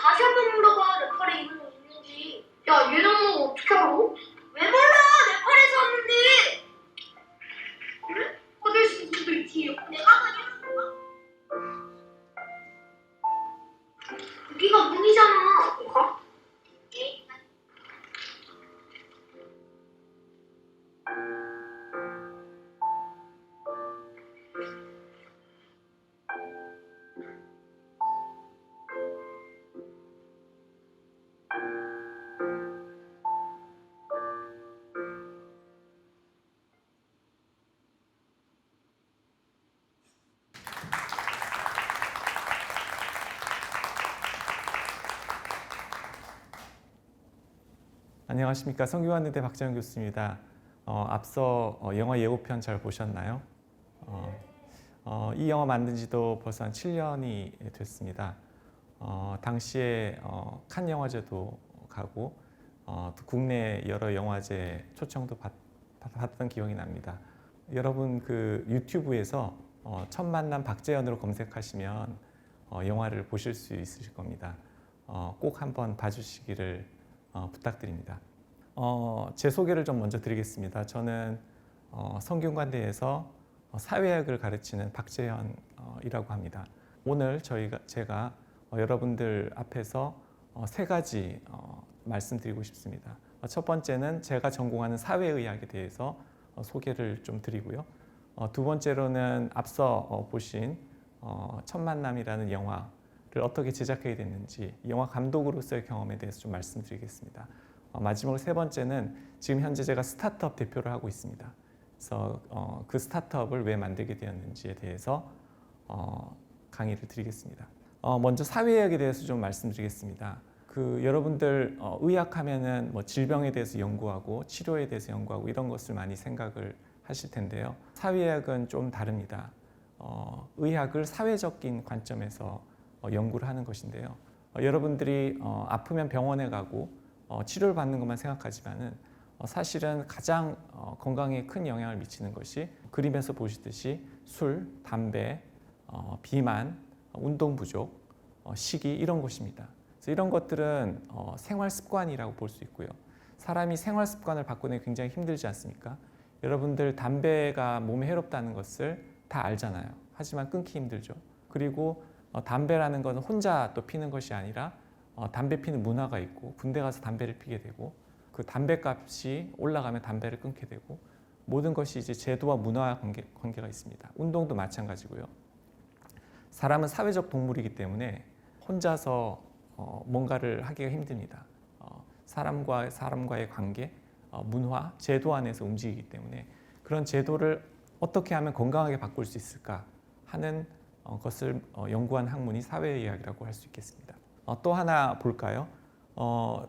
다시 한 번 물어봐. 내 팔에 이런 거 있는지. 야, 얘는 뭐 어떻게 알아? 왜 몰라? 내 팔에서 왔는데. 그래? 어쩔 수도 있지. 내가 가지고 거야. 여기가 문이잖아. 가? 에이. 안녕하십니까. 성균관대대 박재현 교수입니다. 앞서 영화 예고편 잘 보셨나요? 이 영화 만든 지도 벌써 한 7년이 됐습니다. 당시에 칸 영화제도 가고 또 국내 여러 영화제 초청도 받던 기억이 납니다. 여러분 그 유튜브에서 첫 만남 박재현으로 검색하시면 영화를 보실 수 있으실 겁니다. 꼭 한번 봐주시기를 부탁드립니다. 제 소개를 좀 먼저 드리겠습니다. 저는 성균관대에서 사회학을 가르치는 박재현이라고 합니다. 오늘 제가 여러분들 앞에서 세 가지 말씀드리고 싶습니다. 첫 번째는 제가 전공하는 사회의학에 대해서 소개를 좀 드리고요. 두 번째로는 앞서 보신 첫 만남이라는 영화를 어떻게 제작하게 됐는지 영화 감독으로서의 경험에 대해서 좀 말씀드리겠습니다. 마지막으로 세 번째는 지금 현재 제가 스타트업 대표를 하고 있습니다. 그래서 그 스타트업을 왜 만들게 되었는지에 대해서 강의를 드리겠습니다. 먼저 사회의학에 대해서 좀 말씀드리겠습니다. 여러분들 의학하면은 뭐 질병에 대해서 연구하고 치료에 대해서 연구하고 이런 것을 많이 생각을 하실 텐데요. 사회의학은 좀 다릅니다. 의학을 사회적인 관점에서 연구를 하는 것인데요. 여러분들이 아프면 병원에 가고 치료를 받는 것만 생각하지만은 사실은 가장 건강에 큰 영향을 미치는 것이 그림에서 보시듯이 술, 담배, 비만, 운동 부족, 식이 이런 것입니다. 그래서 이런 것들은 생활 습관이라고 볼 수 있고요. 사람이 생활 습관을 바꾸는 게 굉장히 힘들지 않습니까? 여러분들 담배가 몸에 해롭다는 것을 다 알잖아요. 하지만 끊기 힘들죠. 그리고 담배라는 것은 혼자 또 피는 것이 아니라 담배 피는 문화가 있고 군대 가서 담배를 피게 되고 그 담배값이 올라가면 담배를 끊게 되고 모든 것이 이제 제도와 문화와 관계가 있습니다. 운동도 마찬가지고요. 사람은 사회적 동물이기 때문에 혼자서 뭔가를 하기가 힘듭니다. 사람과의 관계, 문화, 제도 안에서 움직이기 때문에 그런 제도를 어떻게 하면 건강하게 바꿀 수 있을까 하는 것을 연구한 학문이 사회의학이라고 할 수 있겠습니다. 또 하나 볼까요?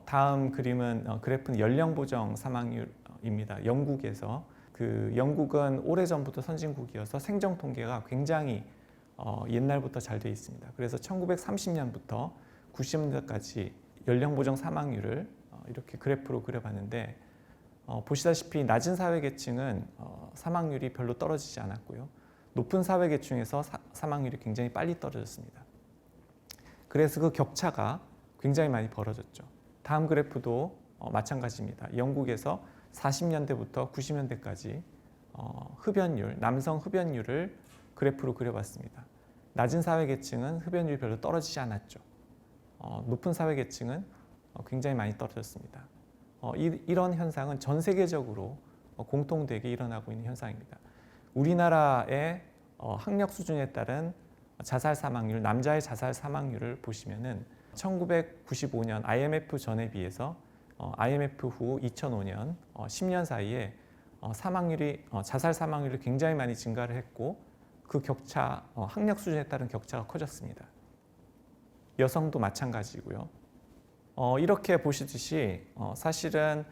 다음 그래프는 연령 보정 사망률입니다. 영국에서 영국은 오래전부터 선진국이어서 생정 통계가 굉장히 옛날부터 잘 되어 있습니다. 그래서 1930년부터 90년대까지 연령 보정 사망률을 이렇게 그래프로 그려봤는데 보시다시피 낮은 사회계층은 사망률이 별로 떨어지지 않았고요. 높은 사회계층에서 사망률이 굉장히 빨리 떨어졌습니다. 그래서 그 격차가 굉장히 많이 벌어졌죠. 다음 그래프도 마찬가지입니다. 영국에서 40년대부터 90년대까지 흡연율, 남성 흡연율을 그래프로 그려봤습니다. 낮은 사회계층은 흡연율이 별로 떨어지지 않았죠. 높은 사회계층은 굉장히 많이 떨어졌습니다. 이런 현상은 전 세계적으로 공통되게 일어나고 있는 현상입니다. 우리나라의 학력 수준에 따른 자살 사망률, 남자의 자살 사망률을 보시면은 1995년 IMF 전에 비해서 IMF 후 2005년 10년 사이에 자살 사망률이 굉장히 많이 증가를 했고 그 격차, 학력 수준에 따른 격차가 커졌습니다. 여성도 마찬가지고요. 이렇게 보시듯이 사실은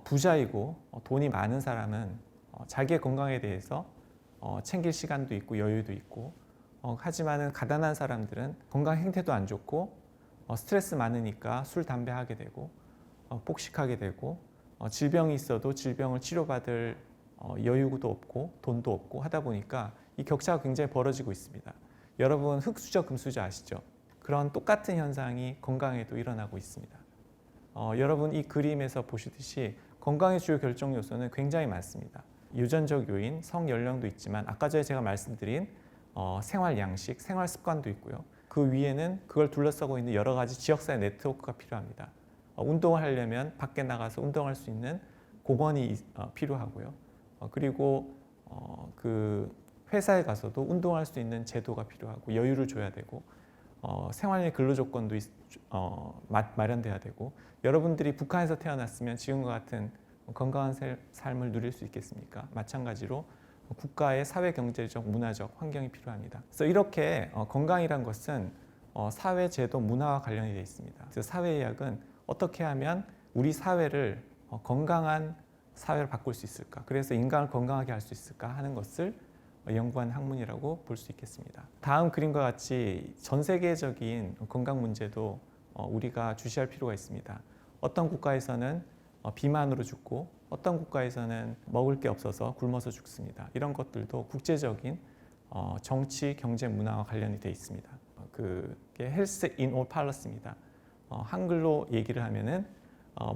부자이고 돈이 많은 사람은 자기의 건강에 대해서 챙길 시간도 있고 여유도 있고 하지만은 가난한 사람들은 건강 행태도 안 좋고 스트레스 많으니까 술, 담배 하게 되고 폭식하게 되고 질병이 있어도 질병을 치료받을 여유도 없고 돈도 없고 하다 보니까 이 격차가 굉장히 벌어지고 있습니다. 여러분 흑수저, 금수저 아시죠? 그런 똑같은 현상이 건강에도 일어나고 있습니다. 여러분 이 그림에서 보시듯이 건강의 주요 결정 요소는 굉장히 많습니다. 유전적 요인, 성연령도 있지만 아까 전에 제가 말씀드린 생활 양식, 생활 습관도 있고요. 그 위에는 그걸 둘러싸고 있는 여러 가지 지역사회 네트워크가 필요합니다. 운동을 하려면 밖에 나가서 운동할 수 있는 공원이 필요하고요. 그리고 그 회사에 가서도 운동할 수 있는 제도가 필요하고 여유를 줘야 되고 생활의 근로 조건도 마련돼야 되고 여러분들이 북한에서 태어났으면 지금과 같은 건강한 삶을 누릴 수 있겠습니까? 마찬가지로 국가의 사회 경제적 문화적 환경이 필요합니다. 그래서 이렇게 건강이란 것은 사회 제도 문화와 관련이 되어 있습니다. 그래서 사회의학은 어떻게 하면 우리 사회를 건강한 사회를 바꿀 수 있을까? 그래서 인간을 건강하게 할 수 있을까 하는 것을 연구한 학문이라고 볼 수 있겠습니다. 다음 그림과 같이 전 세계적인 건강 문제도 우리가 주시할 필요가 있습니다. 어떤 국가에서는 비만으로 죽고 어떤 국가에서는 먹을 게 없어서 굶어서 죽습니다. 이런 것들도 국제적인 정치, 경제, 문화와 관련이 되어 있습니다. 그게 Health in all policy입니다. 한글로 얘기를 하면은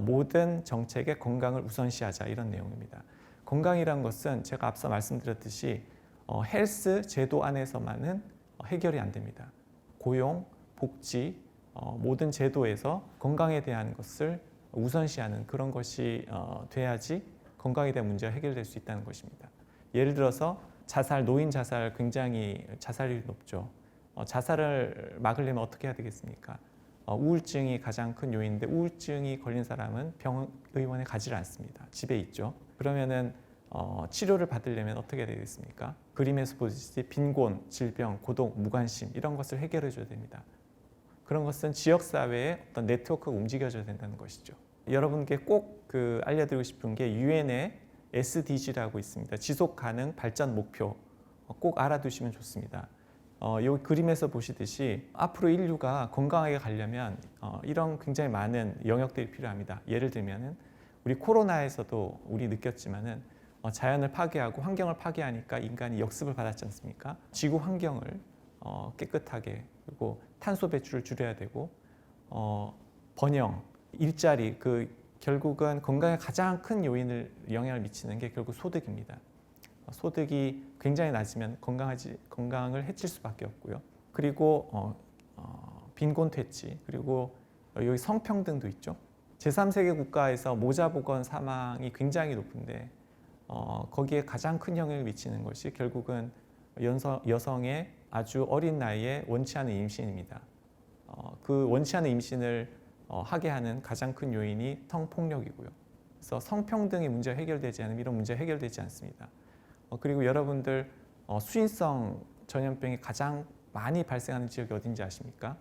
모든 정책의 건강을 우선시하자 이런 내용입니다. 건강이란 것은 제가 앞서 말씀드렸듯이 헬스 제도 안에서만은 해결이 안 됩니다. 고용, 복지, 모든 제도에서 건강에 대한 것을 우선시하는 그런 것이 돼야지 건강에 대한 문제가 해결될 수 있다는 것입니다. 예를 들어서 자살, 노인 자살 굉장히 자살률이 높죠. 자살을 막으려면 어떻게 해야 되겠습니까? 우울증이 가장 큰 요인인데 우울증이 걸린 사람은 병의원에 가지를 않습니다. 집에 있죠. 그러면은 치료를 받으려면 어떻게 해야 되겠습니까? 그림에서 보듯이 빈곤, 질병, 고독, 무관심 이런 것을 해결해 줘야 됩니다. 그런 것은 지역사회의 어떤 네트워크가 움직여져야 된다는 것이죠. 여러분께 꼭 알려드리고 싶은 게 유엔의 SDG라고 있습니다. 지속가능 발전 목표 꼭 알아두시면 좋습니다. 이 그림에서 보시듯이 앞으로 인류가 건강하게 가려면 이런 굉장히 많은 영역들이 필요합니다. 예를 들면은 우리 코로나에서도 우리 느꼈지만은 자연을 파괴하고 환경을 파괴하니까 인간이 역습을 받았지 않습니까? 지구 환경을 깨끗하게 그리고 탄소 배출을 줄여야 되고 번영, 일자리 결국은 건강에 가장 큰 영향을 미치는 게 결국 소득입니다. 소득이 굉장히 낮으면 건강을 해칠 수밖에 없고요. 그리고 빈곤 퇴치 그리고 여기 성평등도 있죠. 제3세계 국가에서 모자보건 사망이 굉장히 높은데 거기에 가장 큰 영향을 미치는 것이 결국은 여성의 아주 어린 나이에 원치 않은 임신입니다. 그 원치 않은 임신을 하게 하는 가장 큰 요인이 성폭력이고요. 그래서 성평등의 문제가 해결되지 않으면 이런 문제가 해결되지 않습니다. 그리고 여러분들 수인성 전염병이 가장 많이 발생하는 지역이 어딘지 아십니까?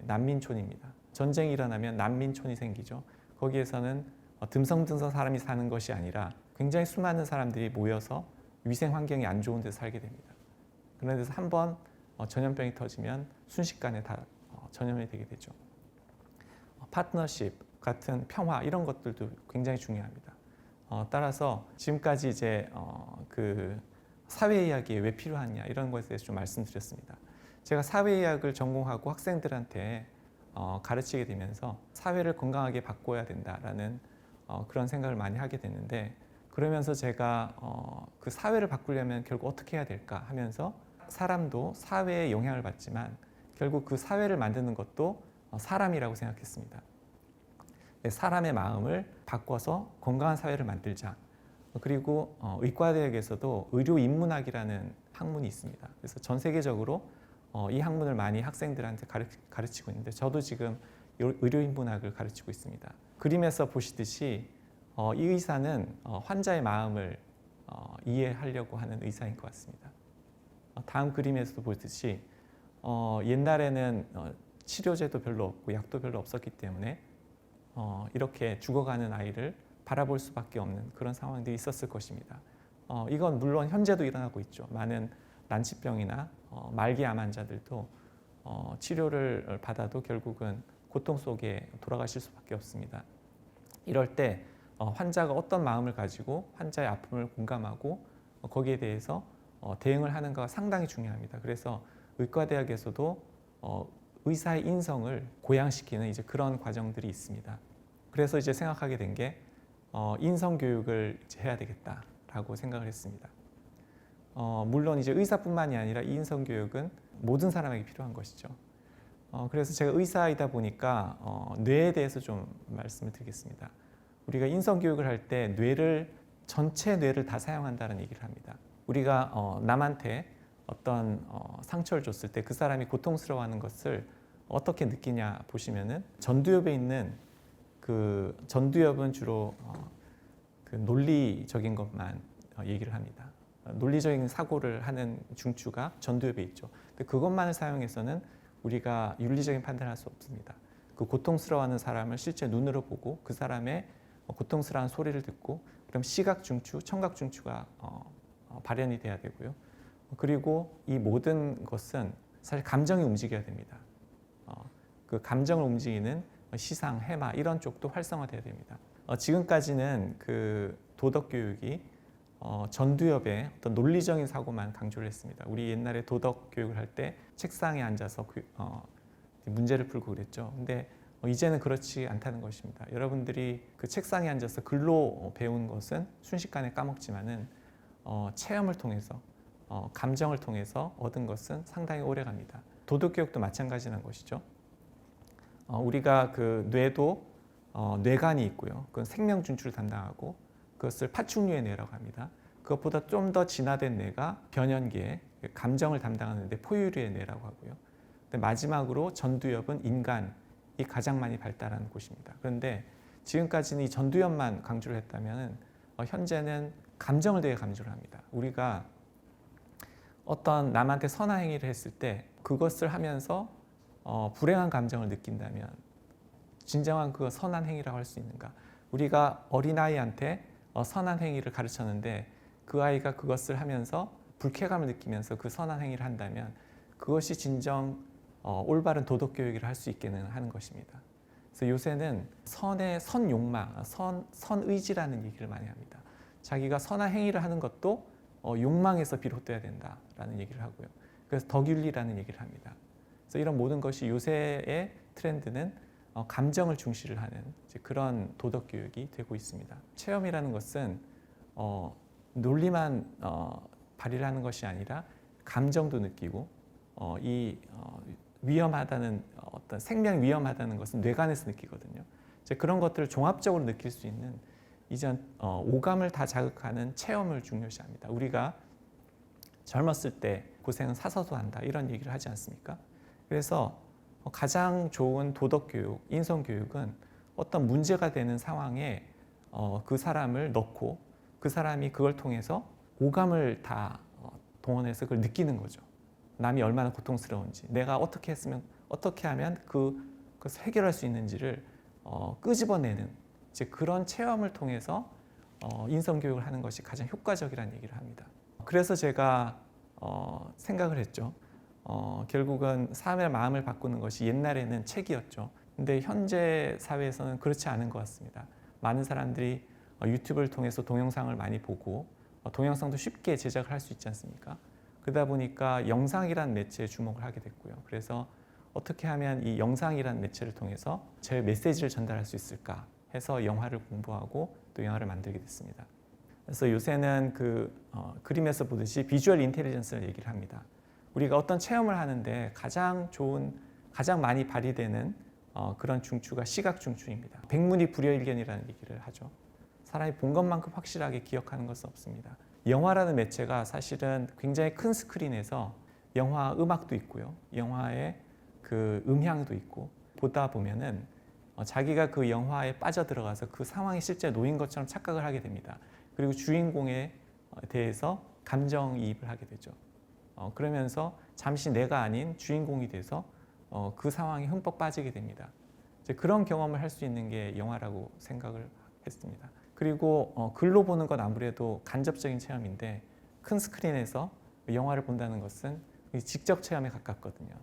난민촌입니다. 전쟁이 일어나면 난민촌이 생기죠. 거기에서는 듬성듬성 사람이 사는 것이 아니라 굉장히 수많은 사람들이 모여서 위생 환경이 안 좋은 데서 살게 됩니다. 그런 데서 한번 전염병이 터지면 순식간에 다 전염이 되게 되죠. 파트너십 같은 평화 이런 것들도 굉장히 중요합니다. 따라서 지금까지 이제 사회의학이 왜 필요하냐 이런 것에 대해서 좀 말씀드렸습니다. 제가 사회의학을 전공하고 학생들한테 가르치게 되면서 사회를 건강하게 바꿔야 된다라는 그런 생각을 많이 하게 됐는데 그러면서 제가 그 사회를 바꾸려면 결국 어떻게 해야 될까 하면서 사람도 사회에 영향을 받지만 결국 그 사회를 만드는 것도 사람이라고 생각했습니다. 사람의 마음을 바꿔서 건강한 사회를 만들자. 그리고 의과대학에서도 의료인문학이라는 학문이 있습니다. 그래서 전 세계적으로 이 학문을 많이 학생들한테 가르치고 있는데 저도 지금 의료인문학을 가르치고 있습니다. 그림에서 보시듯이 이 의사는 환자의 마음을 이해하려고 하는 의사인 것 같습니다. 다음 그림에서도 보듯이 옛날에는 치료제도 별로 없고 약도 별로 없었기 때문에 이렇게 죽어가는 아이를 바라볼 수밖에 없는 그런 상황들이 있었을 것입니다. 이건 물론 현재도 일어나고 있죠. 많은 난치병이나 말기 암 환자들도 치료를 받아도 결국은 고통 속에 돌아가실 수밖에 없습니다. 이럴 때 환자가 어떤 마음을 가지고 환자의 아픔을 공감하고 거기에 대해서 대응을 하는가가 상당히 중요합니다. 그래서 의과대학에서도 의사의 인성을 고양시키는 이제 그런 과정들이 있습니다. 그래서 이제 생각하게 된 게 인성 교육을 이제 해야 되겠다라고 생각을 했습니다. 물론 이제 의사뿐만이 아니라 이 인성 교육은 모든 사람에게 필요한 것이죠. 그래서 제가 의사이다 보니까 뇌에 대해서 좀 말씀을 드리겠습니다. 우리가 인성 교육을 할 때 전체 뇌를 다 사용한다는 얘기를 합니다. 우리가 남한테 어떤 상처를 줬을 때 그 사람이 고통스러워하는 것을 어떻게 느끼냐 보시면은 전두엽에 있는 그 전두엽은 주로 그 논리적인 것만 얘기를 합니다. 논리적인 사고를 하는 중추가 전두엽에 있죠. 근데 그것만을 사용해서는 우리가 윤리적인 판단을 할 수 없습니다. 그 고통스러워하는 사람을 실제 눈으로 보고 그 사람의 고통스러운 소리를 듣고 그럼 시각 중추, 청각 중추가 발현이 돼야 되고요. 그리고 이 모든 것은 사실 감정이 움직여야 됩니다. 그 감정을 움직이는 시상, 해마 이런 쪽도 활성화돼야 됩니다. 지금까지는 그 도덕 교육이 전두엽의 어떤 논리적인 사고만 강조를 했습니다. 우리 옛날에 도덕 교육을 할 때 책상에 앉아서 문제를 풀고 그랬죠. 근데 이제는 그렇지 않다는 것입니다. 여러분들이 그 책상에 앉아서 글로 배운 것은 순식간에 까먹지만은 체험을 통해서 감정을 통해서 얻은 것은 상당히 오래 갑니다. 도덕 교육도 마찬가지라는 것이죠. 우리가 그 뇌도 뇌관이 있고요. 그건 생명 준추를 담당하고 그것을 파충류의 뇌라고 합니다. 그것보다 좀 더 진화된 뇌가 변연계, 감정을 담당하는 뇌, 포유류의 뇌라고 하고요. 근데 마지막으로 전두엽은 인간이 가장 많이 발달한 곳입니다. 그런데 지금까지는 이 전두엽만 강조를 했다면 현재는 감정을 되게 강조를 합니다. 우리가 어떤 남한테 선한 행위를 했을 때 그것을 하면서 불행한 감정을 느낀다면 진정한 그 선한 행위라고 할 수 있는가? 우리가 어린아이한테 선한 행위를 가르쳤는데 그 아이가 그것을 하면서 불쾌감을 느끼면서 그 선한 행위를 한다면 그것이 진정 올바른 도덕 교육을 할 수 있게는 하는 것입니다. 그래서 요새는 선 욕망, 선 의지라는 얘기를 많이 합니다. 자기가 선한 행위를 하는 것도 욕망에서 비롯돼야 된다라는 얘기를 하고요. 그래서 덕윤리라는 얘기를 합니다. 그래서 이런 모든 것이 요새의 트렌드는 감정을 중시를 하는 그런 도덕 교육이 되고 있습니다. 체험이라는 것은 논리만 발휘를 하는 것이 아니라 감정도 느끼고 위험하다는 어떤 생명이 위험하다는 것은 뇌관에서 느끼거든요. 이제 그런 것들을 종합적으로 느낄 수 있는 이전 오감을 다 자극하는 체험을 중요시합니다. 우리가 젊었을 때 고생은 사서도 한다 이런 얘기를 하지 않습니까? 그래서 가장 좋은 도덕 교육, 인성 교육은 어떤 문제가 되는 상황에 그 사람을 넣고 그 사람이 그걸 통해서 오감을 다 동원해서 그걸 느끼는 거죠. 남이 얼마나 고통스러운지, 내가 어떻게 했으면 어떻게 하면 그것을 해결할 수 있는지를 끄집어내는 이제 그런 체험을 통해서 인성 교육을 하는 것이 가장 효과적이라는 얘기를 합니다. 그래서 제가 생각을 했죠. 결국은 사람의 마음을 바꾸는 것이 옛날에는 책이었죠. 근데 현재 사회에서는 그렇지 않은 것 같습니다. 많은 사람들이 유튜브를 통해서 동영상을 많이 보고 동영상도 쉽게 제작을 할 수 있지 않습니까? 그러다 보니까 영상이라는 매체에 주목을 하게 됐고요. 그래서 어떻게 하면 이 영상이라는 매체를 통해서 제 메시지를 전달할 수 있을까 해서 영화를 공부하고 또 영화를 만들게 됐습니다. 그래서 요새는 그림에서 보듯이 비주얼 인텔리전스를 얘기를 합니다. 우리가 어떤 체험을 하는데 가장 많이 발휘되는 그런 중추가 시각 중추입니다. 백문이 불여일견이라는 얘기를 하죠. 사람이 본 것만큼 확실하게 기억하는 것은 없습니다. 영화라는 매체가 사실은 굉장히 큰 스크린에서 영화 음악도 있고요. 영화의 그 음향도 있고 보다 보면은 자기가 그 영화에 빠져들어가서 그 상황이 실제 놓인 것처럼 착각을 하게 됩니다. 그리고 주인공에 대해서 감정이입을 하게 되죠. 그러면서 잠시 내가 아닌 주인공이 돼서 그 상황에 흠뻑 빠지게 됩니다. 이제 그런 경험을 할 수 있는 게 영화라고 생각을 했습니다. 그리고 글로 보는 건 아무래도 간접적인 체험인데 큰 스크린에서 영화를 본다는 것은 직접 체험에 가깝거든요.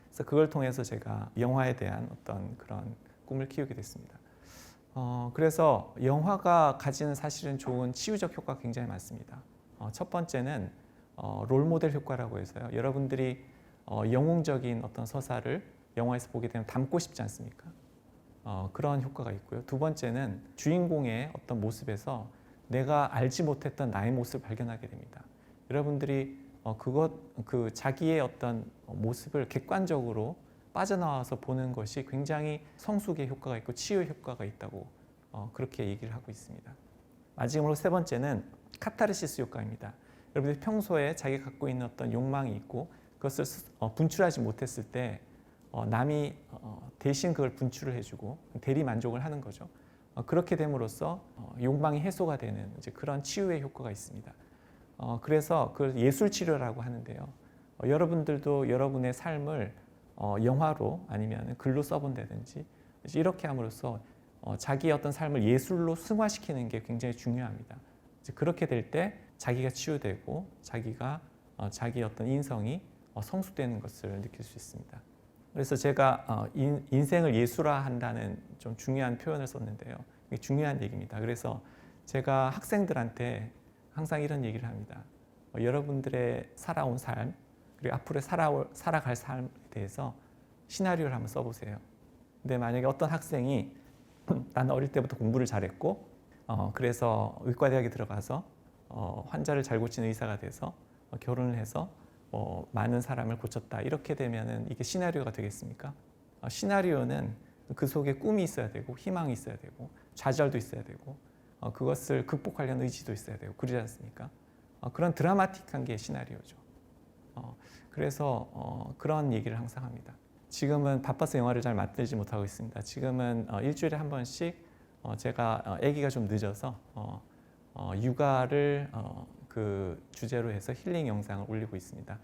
그래서 그걸 통해서 제가 영화에 대한 어떤 그런 꿈을 키우게 됐습니다. 그래서 영화가 가지는 사실은 좋은 치유적 효과가 굉장히 많습니다. 첫 번째는 롤모델 효과라고 해서요. 여러분들이 영웅적인 어떤 서사를 영화에서 보게 되면 담고 싶지 않습니까? 그런 효과가 있고요. 두 번째는 주인공의 어떤 모습에서 내가 알지 못했던 나의 모습을 발견하게 됩니다. 여러분들이 그 자기의 어떤 모습을 객관적으로 빠져나와서 보는 것이 굉장히 성숙의 효과가 있고 치유의 효과가 있다고 그렇게 얘기를 하고 있습니다. 마지막으로 세 번째는 카타르시스 효과입니다. 여러분들이 평소에 자기가 갖고 있는 어떤 욕망이 있고 그것을 분출하지 못했을 때 남이 대신 그걸 분출을 해주고 대리 만족을 하는 거죠. 그렇게 됨으로써 욕망이 해소가 되는 이제 그런 치유의 효과가 있습니다. 그래서 그걸 예술 치료라고 하는데요. 여러분들도 여러분의 삶을 영화로 아니면 글로 써본다든지 이렇게 함으로써 자기의 어떤 삶을 예술로 승화시키는 게 굉장히 중요합니다. 이제 그렇게 될 때 자기가 치유되고 자기의 어떤 인성이 성숙되는 것을 느낄 수 있습니다. 그래서 제가 인생을 예술화한다는 좀 중요한 표현을 썼는데요. 이게 중요한 얘기입니다. 그래서 제가 학생들한테 항상 이런 얘기를 합니다. 여러분들의 살아온 삶 그리고 앞으로 살아갈 삶에 대해서 시나리오를 한번 써보세요. 근데 만약에 어떤 학생이 나는 어릴 때부터 공부를 잘했고 그래서 의과대학에 들어가서 환자를 잘 고치는 의사가 돼서 결혼을 해서 많은 사람을 고쳤다. 이렇게 되면은 이게 시나리오가 되겠습니까? 시나리오는 그 속에 꿈이 있어야 되고 희망이 있어야 되고 좌절도 있어야 되고 그것을 극복하려는 의지도 있어야 되고 그러지 않습니까? 그런 드라마틱한 게 시나리오죠. 그래서 그런 얘기를 항상 합니다. 지금은 바빠서 영화를 잘 만들지 못하고 있습니다. 지금은 일주일에 한 번씩 제가 아기가 좀 늦어서 육아를 그 주제로 해서 힐링 영상을 올리고 있습니다.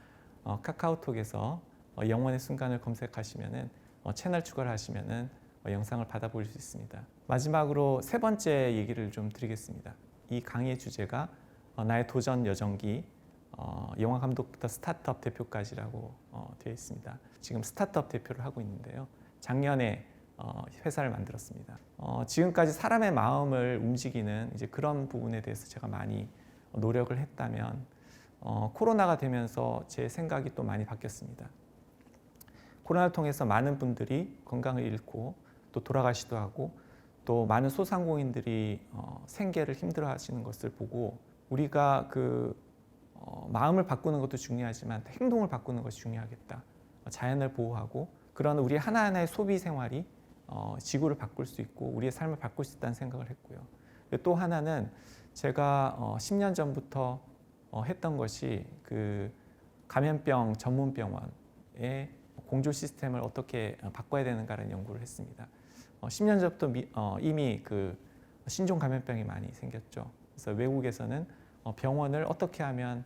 카카오톡에서 영원의 순간을 검색하시면은 채널 추가를 하시면은 영상을 받아볼 수 있습니다. 마지막으로 세 번째 얘기를 좀 드리겠습니다. 이 강의의 주제가 나의 도전 여정기 영화 감독부터 스타트업 대표까지라고 되어 있습니다. 지금 스타트업 대표를 하고 있는데요. 작년에 회사를 만들었습니다. 지금까지 사람의 마음을 움직이는 이제 그런 부분에 대해서 제가 많이 노력을 했다면 코로나가 되면서 제 생각이 또 많이 바뀌었습니다. 코로나를 통해서 많은 분들이 건강을 잃고 또 돌아가시도 하고 또 많은 소상공인들이 생계를 힘들어하시는 것을 보고 우리가 마음을 바꾸는 것도 중요하지만 행동을 바꾸는 것이 중요하겠다. 자연을 보호하고 그런 우리 하나하나의 소비 생활이 지구를 바꿀 수 있고 우리의 삶을 바꿀 수 있다는 생각을 했고요. 또 하나는 제가 10년 전부터 했던 것이 그 감염병 전문 병원의 공조 시스템을 어떻게 바꿔야 되는가라는 연구를 했습니다. 10년 전부터 이미 그 신종 감염병이 많이 생겼죠. 그래서 외국에서는 병원을 어떻게 하면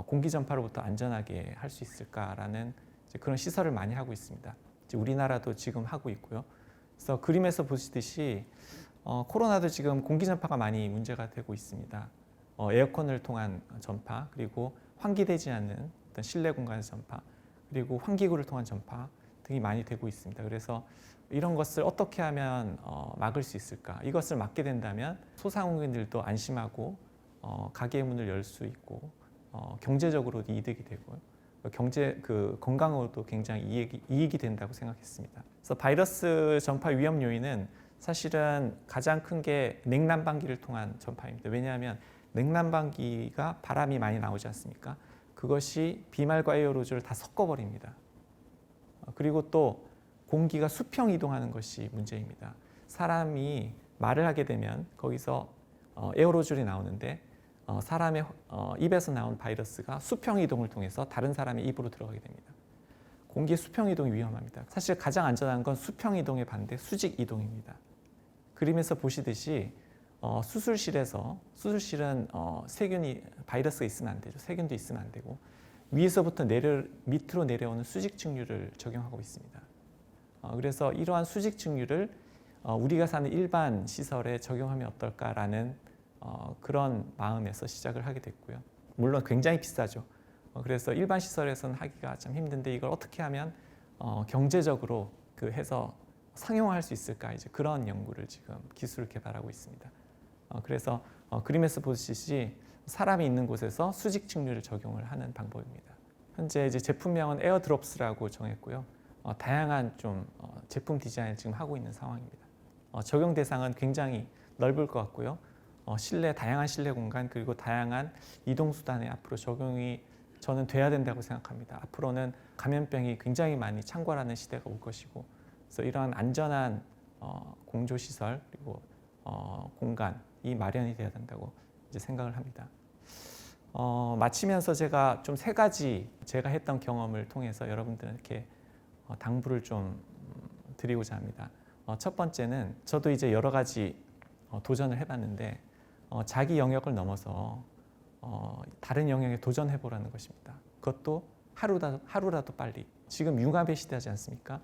공기 전파로부터 안전하게 할 수 있을까라는 그런 시설을 많이 하고 있습니다. 우리나라도 지금 하고 있고요. 그래서 그림에서 보시듯이 코로나도 지금 공기 전파가 많이 문제가 되고 있습니다. 에어컨을 통한 전파 그리고 환기되지 않는 어떤 실내 공간에서 전파 그리고 환기구를 통한 전파 등이 많이 되고 있습니다. 그래서 이런 것을 어떻게 하면 막을 수 있을까? 이것을 막게 된다면 소상공인들도 안심하고 가게 문을 열 수 있고 경제적으로도 이득이 되고요. 건강으로도 굉장히 이익이 된다고 생각했습니다. 그래서 바이러스 전파 위험 요인은 사실은 가장 큰 게 냉난방기를 통한 전파입니다. 왜냐하면 냉난방기가 바람이 많이 나오지 않습니까? 그것이 비말과 에어로졸을 다 섞어버립니다. 그리고 또 공기가 수평 이동하는 것이 문제입니다. 사람이 말을 하게 되면 거기서 에어로졸이 나오는데 사람의 입에서 나온 바이러스가 수평 이동을 통해서 다른 사람의 입으로 들어가게 됩니다. 공기의 수평 이동이 위험합니다. 사실 가장 안전한 건 수평 이동의 반대 수직 이동입니다. 그림에서 보시듯이 수술실은 세균이 바이러스가 있으면 안 되죠. 세균도 있으면 안 되고 위에서부터 밑으로 내려오는 수직 증류를 적용하고 있습니다. 그래서 이러한 수직 증류를 우리가 사는 일반 시설에 적용하면 어떨까라는 그런 마음에서 시작을 하게 됐고요. 물론 굉장히 비싸죠. 그래서 일반 시설에서는 하기가 참 힘든데 이걸 어떻게 하면 경제적으로 해서 상용화할 수 있을까 이제 그런 연구를 지금 기술을 개발하고 있습니다. 그래서 그림에서 보시듯이 사람이 있는 곳에서 수직 측류를 적용을 하는 방법입니다. 현재 이제 제품명은 에어드롭스라고 정했고요. 다양한 좀 제품 디자인을 지금 하고 있는 상황입니다. 적용 대상은 굉장히 넓을 것 같고요. 다양한 실내 공간 그리고 다양한 이동 수단에 앞으로 적용이 저는 돼야 된다고 생각합니다. 앞으로는 감염병이 굉장히 많이 창궐하는 시대가 올 것이고, 그래서 이러한 안전한 공조 시설 그리고 공간이 마련이 돼야 된다고 이제 생각을 합니다. 마치면서 제가 좀 3가지 제가 했던 경험을 통해서 여러분들에게 당부를 좀 드리고자 합니다. 첫 번째는 저도 이제 여러 가지 도전을 해봤는데 자기 영역을 넘어서 다른 영역에 도전해 보라는 것입니다. 그것도 하루라도 빨리. 지금 융합의 시대지 않습니까?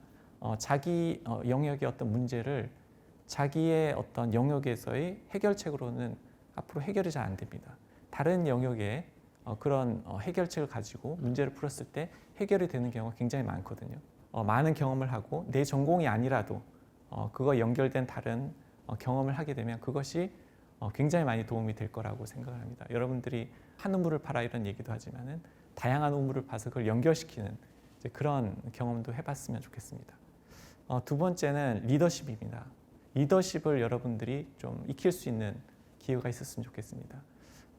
자기 영역의 어떤 문제를 자기의 어떤 영역에서의 해결책으로는 앞으로 해결이 잘 안 됩니다. 다른 영역에 그런 해결책을 가지고 문제를 풀었을 때 해결이 되는 경우가 굉장히 많거든요. 많은 경험을 하고 내 전공이 아니라도 그거 연결된 다른 경험을 하게 되면 그것이 굉장히 많이 도움이 될 거라고 생각을 합니다. 여러분들이 한 우물을 파라 이런 얘기도 하지만은 다양한 우물을 파서 그걸 연결시키는 이제 그런 경험도 해봤으면 좋겠습니다. 두 번째는 리더십입니다. 리더십을 여러분들이 좀 익힐 수 있는 기회가 있었으면 좋겠습니다.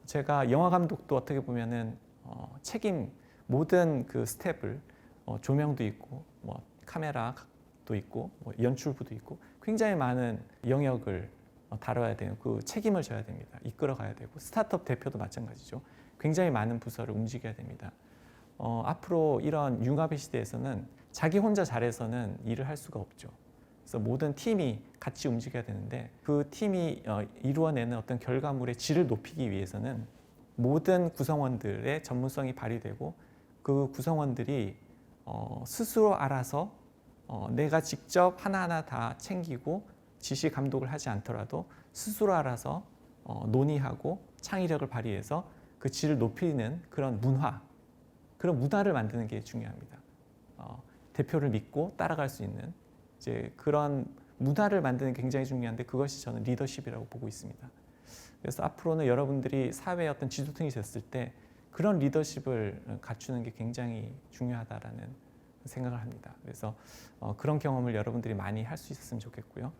제가 영화 감독도 어떻게 보면은 모든 그 스텝을 조명도 있고 뭐 카메라도 있고 뭐 연출부도 있고 굉장히 많은 영역을 다뤄야 되는 그 책임을 져야 됩니다. 이끌어 가야 되고 스타트업 대표도 마찬가지죠. 굉장히 많은 부서를 움직여야 됩니다. 앞으로 이런 융합의 시대에서는 자기 혼자 잘해서는 일을 할 수가 없죠. 그래서 모든 팀이 같이 움직여야 되는데 그 팀이 이루어내는 어떤 결과물의 질을 높이기 위해서는 모든 구성원들의 전문성이 발휘되고 그 구성원들이 스스로 알아서 내가 직접 하나하나 다 챙기고 지시 감독을 하지 않더라도 스스로 알아서 논의하고 창의력을 발휘해서 그 질을 높이는 그런 문화를 만드는 게 중요합니다. 대표를 믿고 따라갈 수 있는 이제 그런 문화를 만드는 게 굉장히 중요한데 그것이 저는 리더십이라고 보고 있습니다. 그래서 앞으로는 여러분들이 사회의 어떤 지도층이 됐을 때 그런 리더십을 갖추는 게 굉장히 중요하다라는 생각을 합니다. 그래서 그런 경험을 여러분들이 많이 할 수 있었으면 좋겠고요.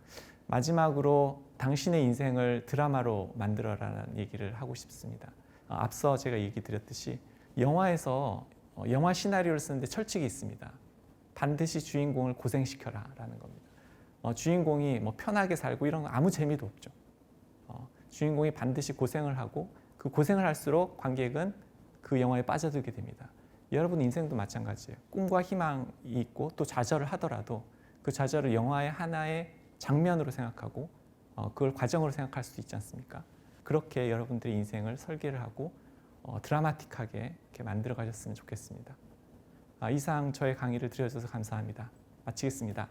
마지막으로 당신의 인생을 드라마로 만들어라는 얘기를 하고 싶습니다. 앞서 제가 얘기 드렸듯이 영화에서 영화 시나리오를 쓰는데 철칙이 있습니다. 반드시 주인공을 고생시켜라 라는 겁니다. 주인공이 뭐 편하게 살고 이런 거 아무 재미도 없죠. 주인공이 반드시 고생을 하고 그 고생을 할수록 관객은 그 영화에 빠져들게 됩니다. 여러분 인생도 마찬가지예요. 꿈과 희망이 있고 또 좌절을 하더라도 그 좌절을 영화의 하나의 장면으로 생각하고 그걸 과정으로 생각할 수도 있지 않습니까? 그렇게 여러분들의 인생을 설계를 하고 드라마틱하게 이렇게 만들어 가셨으면 좋겠습니다. 이상 저의 강의를 들어주셔서 감사합니다. 마치겠습니다.